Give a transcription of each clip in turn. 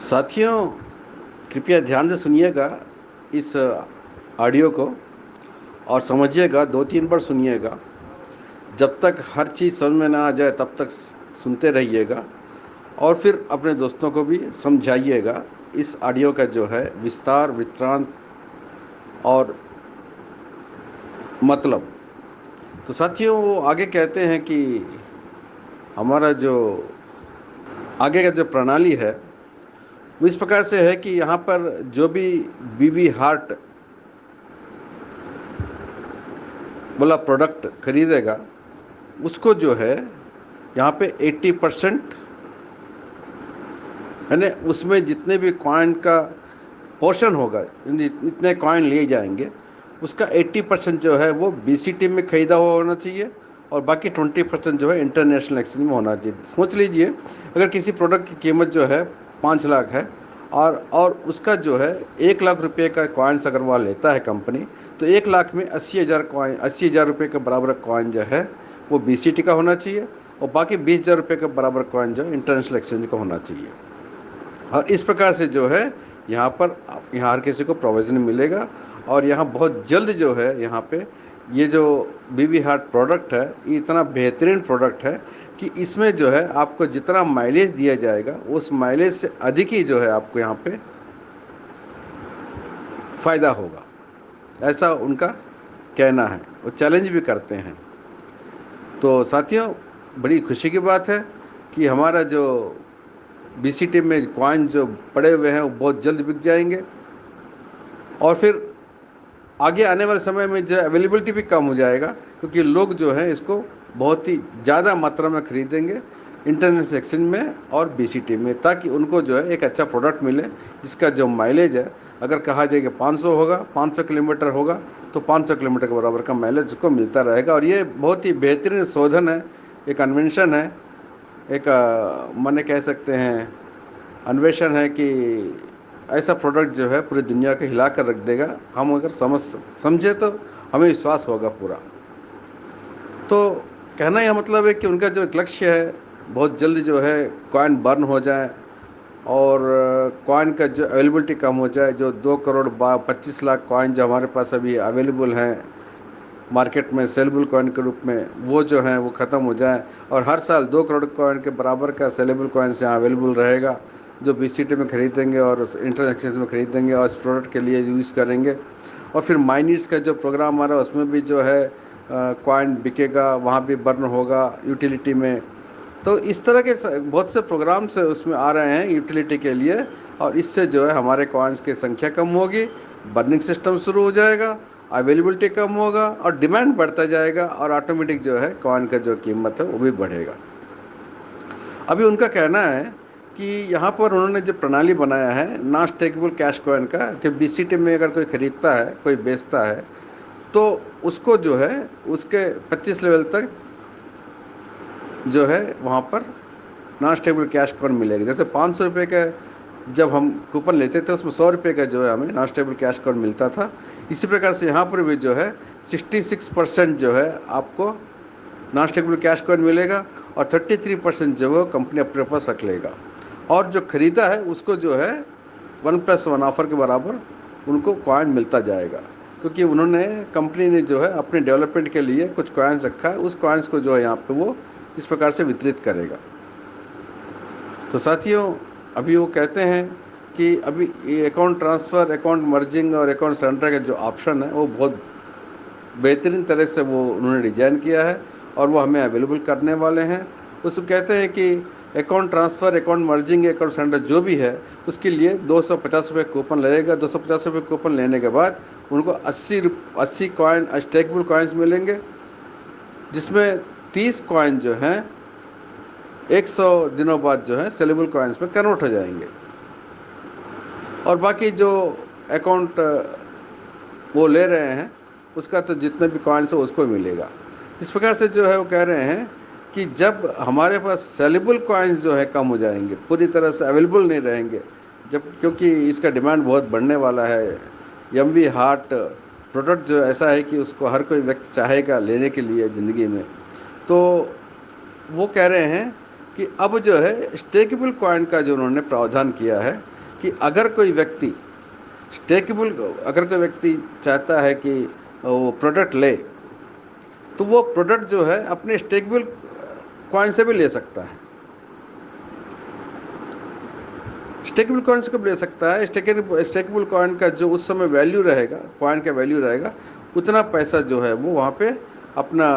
साथियों, कृपया ध्यान से सुनिएगा इस ऑडियो को और समझिएगा, 2-3 बार सुनिएगा। जब तक हर चीज़ समझ में ना आ जाए तब तक सुनते रहिएगा और फिर अपने दोस्तों को भी समझाइएगा इस ऑडियो का जो है विस्तार, वृत्तांत और मतलब। तो साथियों, वो आगे कहते हैं कि हमारा जो आगे का जो प्रणाली है वो इस प्रकार से है कि यहाँ पर जो भी बीवी हार्ट वाला प्रोडक्ट खरीदेगा उसको जो है यहाँ पे 80% यानी उसमें जितने भी कॉइन का पोर्शन होगा, इतने कॉइन लिए जाएंगे, उसका 80% जो है वो बीसीटी में खरीदा हुआ होना चाहिए और बाकी 20% जो है इंटरनेशनल एक्सचेंज में होना चाहिए। सोच लीजिए, अगर किसी प्रोडक्ट की कीमत जो है 5 लाख है और उसका जो है 1 लाख रुपये का कॉइन्स अगर वह लेता है कंपनी, तो 1 लाख में 80,000 रुपये के बराबर कॉइन जो है वो बीसीटी का होना चाहिए और बाकी 20,000 रुपये के बराबर कॉइन जो इंटरनेशनल एक्सचेंज का होना चाहिए। और इस प्रकार से जो है यहाँ हर किसी को प्रोविज़न मिलेगा और यहाँ बहुत जल्द जो है यहाँ पे ये जो बीवी हार्ट प्रोडक्ट है ये इतना बेहतरीन प्रोडक्ट है कि इसमें जो है आपको जितना माइलेज दिया जाएगा उस माइलेज से अधिक ही जो है आपको यहाँ पे फ़ायदा होगा, ऐसा उनका कहना है। वो चैलेंज भी करते हैं। तो साथियों, बड़ी खुशी की बात है कि हमारा जो बीसीटी में कॉइन जो पड़े हुए हैं वो बहुत जल्द बिक जाएंगे और फिर आगे आने वाले समय में जो अवेलेबिलिटी भी कम हो जाएगा क्योंकि लोग जो हैं इसको बहुत ही ज़्यादा मात्रा में खरीदेंगे इंटरनेशनल एक्सचेंज में और बीसीटी में, ताकि उनको जो है एक अच्छा प्रोडक्ट मिले जिसका जो माइलेज है, अगर कहा जाए कि 500 होगा, 500 किलोमीटर होगा, तो 500 किलोमीटर के बराबर का माइलेज उसको मिलता रहेगा। और ये बहुत ही बेहतरीन शोधन है, एक इन्वेंशन है, एक माने कह सकते हैं अन्वेषण है कि ऐसा प्रोडक्ट जो है पूरी दुनिया को हिला कर रख देगा। हम अगर समझे तो हमें विश्वास होगा पूरा। तो कहना यह मतलब है कि उनका जो एक लक्ष्य है बहुत जल्द जो है कॉइन बर्न हो जाए और कॉइन का जो अवेलेबिलिटी कम हो जाए। जो 2 करोड़ 25 लाख कॉइन जो हमारे पास अभी अवेलेबल हैं मार्केट में सेलेबल कॉइन के रूप में, वो जो हैं वो ख़त्म हो जाए और हर साल 2 करोड़ कॉइन के बराबर का सेलेबल कॉइन्स यहाँ अवेलेबल रहेगा जो बीसीटी में ख़रीदेंगे और इंटरनेशनल एक्सचेंज में ख़रीदेंगे और इस प्रोडक्ट के लिए यूज़ करेंगे। और फिर माइनिस का जो प्रोग्राम आ रहा है उसमें भी जो है कॉइन बिकेगा, वहाँ भी बर्न होगा यूटिलिटी में। तो इस तरह के बहुत से प्रोग्राम्स उसमें आ रहे हैं यूटिलिटी के लिए और इससे जो है हमारे कॉइन्स की संख्या कम होगी, बर्निंग सिस्टम शुरू हो जाएगा, अवेलेबिलिटी कम होगा और डिमांड बढ़ता जाएगा और ऑटोमेटिक जो है कॉइन का जो कीमत है वो भी बढ़ेगा। अभी उनका कहना है कि यहाँ पर उन्होंने जो प्रणाली बनाया है नॉन स्टेकेबल कैश कॉइन का, कि बीसीटी में अगर कोई ख़रीदता है, कोई बेचता है, तो उसको जो है उसके 25 लेवल तक जो है वहाँ पर नॉन स्टेबल कैश कॉइन मिलेगा। जैसे 500 रुपये का जब हम कूपन लेते थे उसमें 100 रुपये का जो है हमें नॉन स्टेबल कैश कॉइन मिलता था। इसी प्रकार से यहाँ पर भी जो है 66% जो है आपको नॉन स्टेबल कैश कॉइन मिलेगा और 33% जो है कंपनी अपने पास रख लेगा और जो ख़रीदा है उसको जो है 1+1 ऑफ़र के बराबर उनको कॉइन मिलता जाएगा, क्योंकि उन्होंने कंपनी ने जो है अपने डेवलपमेंट के लिए कुछ कॉइन्स रखा है, उस कॉइन्स को जो है यहाँ पे वो इस प्रकार से वितरित करेगा। तो साथियों, अभी वो कहते हैं कि अभी ये अकाउंट ट्रांसफ़र, अकाउंट मर्जिंग और अकाउंट सरेंडर का जो ऑप्शन है वो बहुत बेहतरीन तरह से वो उन्होंने डिज़ाइन किया है और वो हमें अवेलेबल करने वाले हैं। उसको कहते हैं कि account transfer, account merging, account surrender जो भी है उसके लिए 250 रुपये कूपन लगेगा। 250 रुपये कूपन लेने के बाद उनको 80 कॉइन स्टेकेबल कॉइन्स मिलेंगे, जिसमें 30 कॉइन जो हैं 100 दिनों बाद जो है सेलेबल कॉइन्स में कन्वर्ट हो जाएंगे और बाकी जो अकाउंट वो ले रहे हैं उसका तो जितने भी कॉइन्स हो उसको मिलेगा। इस प्रकार से जो है वो कह रहे हैं कि जब हमारे पास सेलेबल कॉइन्स जो है कम हो जाएंगे, पूरी तरह से अवेलेबल नहीं रहेंगे, जब क्योंकि इसका डिमांड बहुत बढ़ने वाला है। एमवी हार्ट प्रोडक्ट जो ऐसा है कि उसको हर कोई व्यक्ति चाहेगा लेने के लिए ज़िंदगी में। तो वो कह रहे हैं कि अब जो है स्टेकेबल कॉइन का जो उन्होंने प्रावधान किया है कि अगर कोई व्यक्ति चाहता है कि वो प्रोडक्ट ले, तो वो प्रोडक्ट जो है अपने स्टेकेबल कॉइन से भी ले सकता है। स्टेकेबल कॉइन से कब ले सकता है? स्टेकेबल कॉइन का जो उस समय वैल्यू रहेगा, कॉइन का वैल्यू रहेगा, उतना पैसा जो है वो वहाँ पे अपना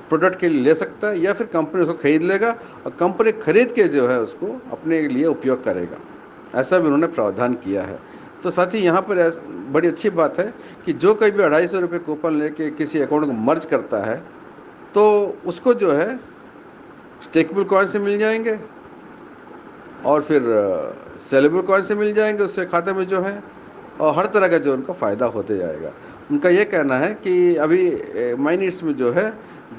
प्रोडक्ट के लिए ले सकता है, या फिर कंपनी उसको खरीद लेगा और कंपनी खरीद के जो है उसको अपने लिए उपयोग करेगा। ऐसा भी उन्होंने प्रावधान किया है। तो साथ ही यहाँ पर बड़ी अच्छी बात है कि जो कोई भी 250 रुपये कूपन लेके किसी अकाउंट को मर्ज करता है, तो उसको जो है स्टेकेबल कॉइन से मिल जाएंगे और फिर सेलेबल कॉइन से मिल जाएंगे उसके खाते में जो है, और हर तरह का जो उनका फ़ायदा होते जाएगा। उनका ये कहना है कि अभी माइनिट्स में जो है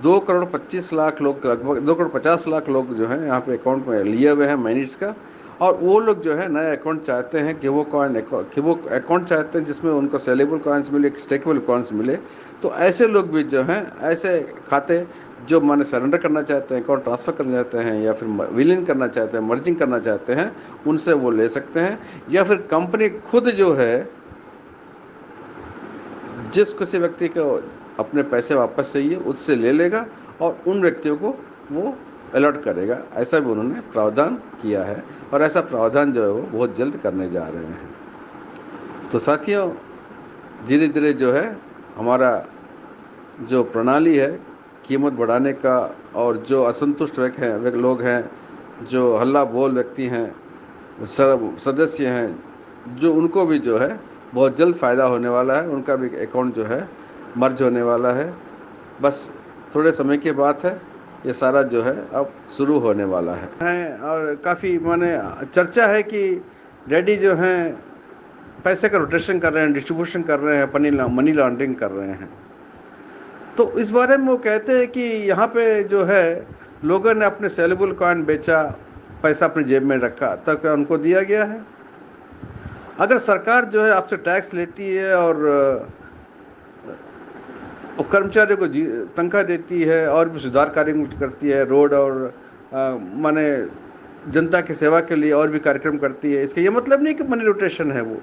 2,25,00,000 लोग, लगभग 2,50,00,000 लोग जो हैं यहाँ पे अकाउंट में लिए हुए हैं माइनिट्स का, और वो लोग जो है नया अकाउंट चाहते हैं कि वो अकाउंट चाहते हैं जिसमें उनको सेलेबल कॉइन्स मिले, स्टेकेबल कॉइन्स मिले। तो ऐसे लोग भी जो हैं, ऐसे खाते जो माने सरेंडर करना चाहते हैं, अकाउंट ट्रांसफ़र करना चाहते हैं, या फिर विलीन करना चाहते हैं, मर्जिंग करना चाहते हैं, उनसे वो ले सकते हैं। या फिर कंपनी खुद जो है जिस किसी व्यक्ति को अपने पैसे वापस चाहिए उससे ले लेगा और उन व्यक्तियों को वो अलर्ट करेगा। ऐसा भी उन्होंने प्रावधान किया है, और ऐसा प्रावधान जो है वो बहुत जल्द करने जा रहे हैं। तो साथियों, धीरे धीरे जो है हमारा जो प्रणाली है कीमत बढ़ाने का, और जो असंतुष्ट लोग हैं, जो हल्ला बोल व्यक्ति हैं, सदस्य हैं, जो उनको भी जो है बहुत जल्द फ़ायदा होने वाला है। उनका भी अकाउंट जो है मर्ज होने वाला है। बस थोड़े समय की बात है, ये सारा जो है अब शुरू होने वाला है। और काफ़ी माने चर्चा है कि डैडी जो हैं पैसे का रोटेशन कर रहे हैं, डिस्ट्रीब्यूशन कर रहे हैं, मनी लॉन्ड्रिंग कर रहे हैं। तो इस बारे में वो कहते हैं कि यहाँ पे जो है लोगों ने अपने सेलेबल कॉइन बेचा, पैसा अपनी जेब में रखा, तब क्या उनको दिया गया है? अगर सरकार जो है आपसे टैक्स लेती है और कर्मचारियों को तनख्वाह देती है और भी सुधार कार्य करती है, रोड और माने जनता की सेवा के लिए और भी कार्यक्रम करती है, इसका ये मतलब नहीं कि मनी रोटेशन है। वो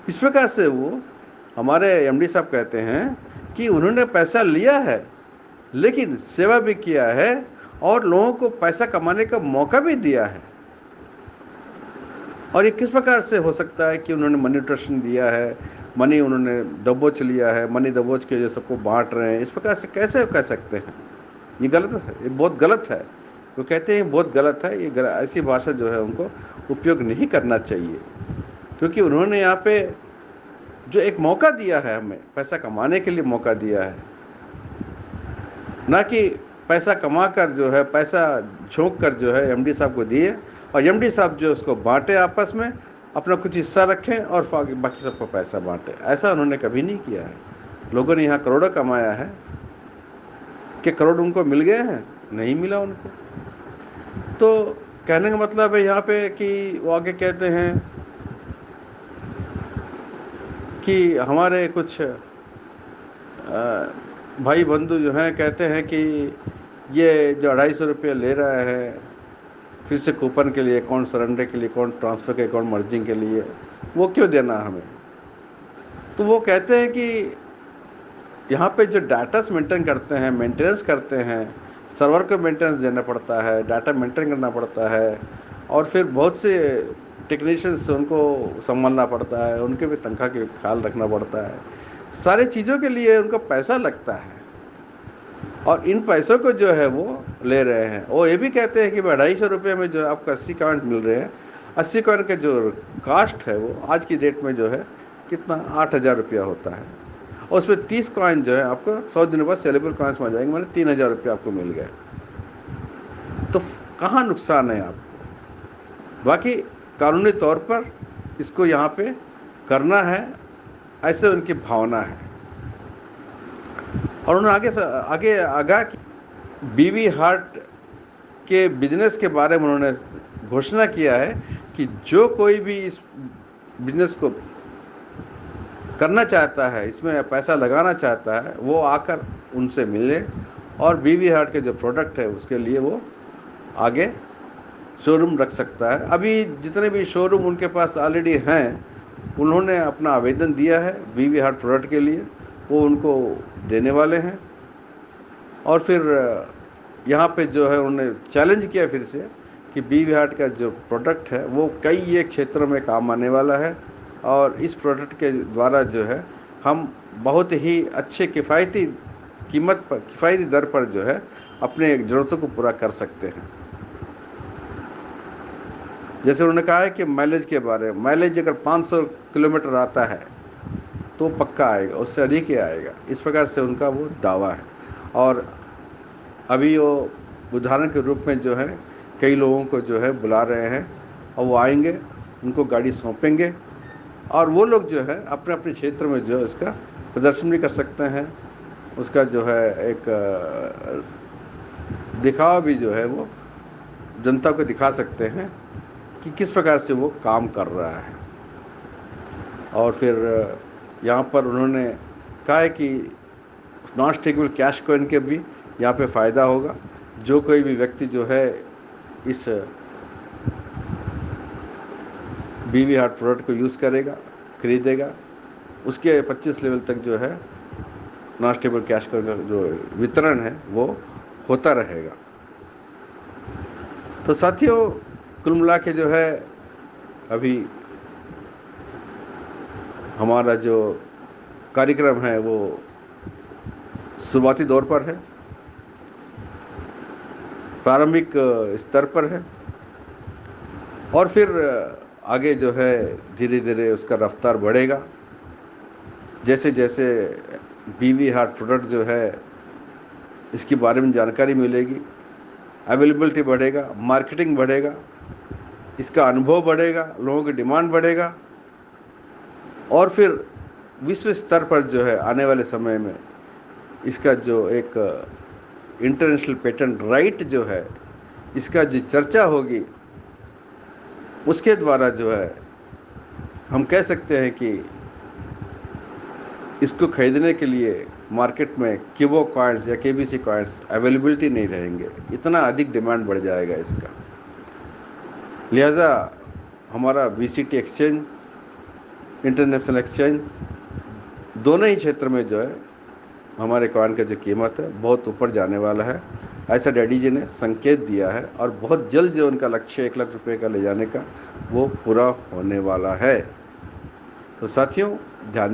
इस प्रकार से वो हमारे एमडी साहब कहते हैं कि उन्होंने पैसा लिया है लेकिन सेवा भी किया है और लोगों को पैसा कमाने का मौका भी दिया है। और ये किस प्रकार से हो सकता है कि उन्होंने मनी रोटेशन दिया है, मनी उन्होंने दबोच लिया है, मनी दबोच के जो सबको बांट रहे हैं, इस प्रकार से कैसे कह सकते हैं? ये गलत है, ये बहुत गलत है। वो कहते हैं बहुत गलत है, ये ऐसी भाषा जो है उनको उपयोग नहीं करना चाहिए, क्योंकि उन्होंने यहाँ पे जो एक मौका दिया है, हमें पैसा कमाने के लिए मौका दिया है, ना कि पैसा कमा कर जो है पैसा झोंक कर जो है एमडी साहब को दिए और एमडी साहब जो उसको बांटे, आपस में अपना कुछ हिस्सा रखें और बाकी सबको पैसा बांटे। ऐसा उन्होंने कभी नहीं किया है। लोगों ने यहाँ करोड़ों कमाया है, कि करोड़ उनको मिल गए हैं? नहीं मिला उनको। तो कहने का मतलब है यहाँ पे कि वो आगे कहते हैं कि हमारे कुछ भाई बंधु जो हैं कहते हैं कि ये जो 250 रुपये ले रहा है फिर से कूपन के लिए, अकाउंट सरेंडर के लिए, अकाउंट ट्रांसफ़र के, अकाउंट मर्जिंग के लिए, वो क्यों देना हमें? तो वो कहते हैं कि यहाँ पे जो डाटास मेंटेन करते हैं, मेंटेनेंस करते हैं, सर्वर को मेंटेनेंस देना पड़ता है, डाटा मेंटेन करना पड़ता है, और फिर बहुत से टेक्नीशियंस उनको संभालना पड़ता है, उनके भी तनख्वाह के ख्याल रखना पड़ता है, सारी चीज़ों के लिए उनको पैसा लगता है, और इन पैसों को जो है वो ले रहे हैं। वो ये भी कहते हैं कि 250 रुपये में जो आपको 80 कॉइन मिल रहे हैं, 80 कॉइन का जो कास्ट है वो आज की डेट में जो है कितना 8,000 रुपया होता है, और उसमें 30 कॉइन जो है आपको 100 दिनों बाद सेलेबल कॉइन्स में आ जाएंगे, माने 3,000 रुपये आपको मिल गए। तो कहाँ नुकसान है आपको? बाकी कानूनी तौर पर इसको यहाँ पे करना है, ऐसे उनकी भावना है। और उन्होंने आगे आगा कि बीवी हार्ट के बिजनेस के बारे में उन्होंने घोषणा किया है कि जो कोई भी इस बिजनेस को करना चाहता है, इसमें पैसा लगाना चाहता है, वो आकर उनसे मिले और बीवी हार्ट के जो प्रोडक्ट है उसके लिए वो आगे शोरूम रख सकता है। अभी जितने भी शोरूम उनके पास ऑलरेडी हैं, उन्होंने अपना आवेदन दिया है बीवी हार्ट प्रोडक्ट के लिए, वो उनको देने वाले हैं। और फिर यहाँ पे जो है उन्होंने चैलेंज किया फिर से कि बीवी हार्ट का जो प्रोडक्ट है वो कई एक क्षेत्रों में काम आने वाला है, और इस प्रोडक्ट के द्वारा जो है हम बहुत ही अच्छे किफ़ायती कीमत पर, किफ़ायती दर पर जो है अपने ज़रूरतों को पूरा कर सकते हैं। जैसे उन्होंने कहा है कि माइलेज के बारे में, माइलेज अगर 500 किलोमीटर आता है तो पक्का आएगा, उससे अधिक ही आएगा, इस प्रकार से उनका वो दावा है। और अभी वो उदाहरण के रूप में जो है कई लोगों को जो है बुला रहे हैं, और वो आएंगे, उनको गाड़ी सौंपेंगे, और वो लोग जो है अपने अपने क्षेत्र में जो है उसका प्रदर्शन भी कर सकते हैं, उसका जो है एक दिखावा भी जो है वो जनता को दिखा सकते हैं कि किस प्रकार से वो काम कर रहा है। और फिर यहाँ पर उन्होंने कहा है कि नॉन स्टेकेबल कैश कॉइन के भी यहाँ पे फ़ायदा होगा। जो कोई भी व्यक्ति जो है इस बीवी हार्ट प्रोडक्ट को यूज़ करेगा, खरीदेगा, उसके 25 लेवल तक जो है नॉन स्टेबल कैश कॉइन का जो वितरण है वो होता रहेगा। तो साथियों, कुल मिला के जो है अभी हमारा जो कार्यक्रम है वो शुरुआती दौर पर है, प्रारंभिक स्तर पर है, और फिर आगे जो है धीरे धीरे उसका रफ्तार बढ़ेगा। जैसे जैसे बीवी हार्ट प्रोडक्ट जो है इसके बारे में जानकारी मिलेगी, अवेलेबिलिटी बढ़ेगा, मार्केटिंग बढ़ेगा, इसका अनुभव बढ़ेगा, लोगों की डिमांड बढ़ेगा, और फिर विश्व स्तर पर जो है आने वाले समय में इसका जो एक इंटरनेशनल पेटेंट राइट जो है इसका जो चर्चा होगी, उसके द्वारा जो है हम कह सकते हैं कि इसको खरीदने के लिए मार्केट में किबो कॉइन्स या केबीसी कॉइन्स अवेलेबिलिटी नहीं रहेंगे, इतना अधिक डिमांड बढ़ जाएगा इसका। लिहाजा हमारा बीसीटी एक्सचेंज, इंटरनेशनल एक्सचेंज, दोनों ही क्षेत्र में जो है हमारे कॉइन का जो कीमत है बहुत ऊपर जाने वाला है, ऐसा डैडी जी ने संकेत दिया है। और बहुत जल्द जो उनका लक्ष्य 1 लाख रुपए का ले जाने का वो पूरा होने वाला है। तो साथियों, ध्यान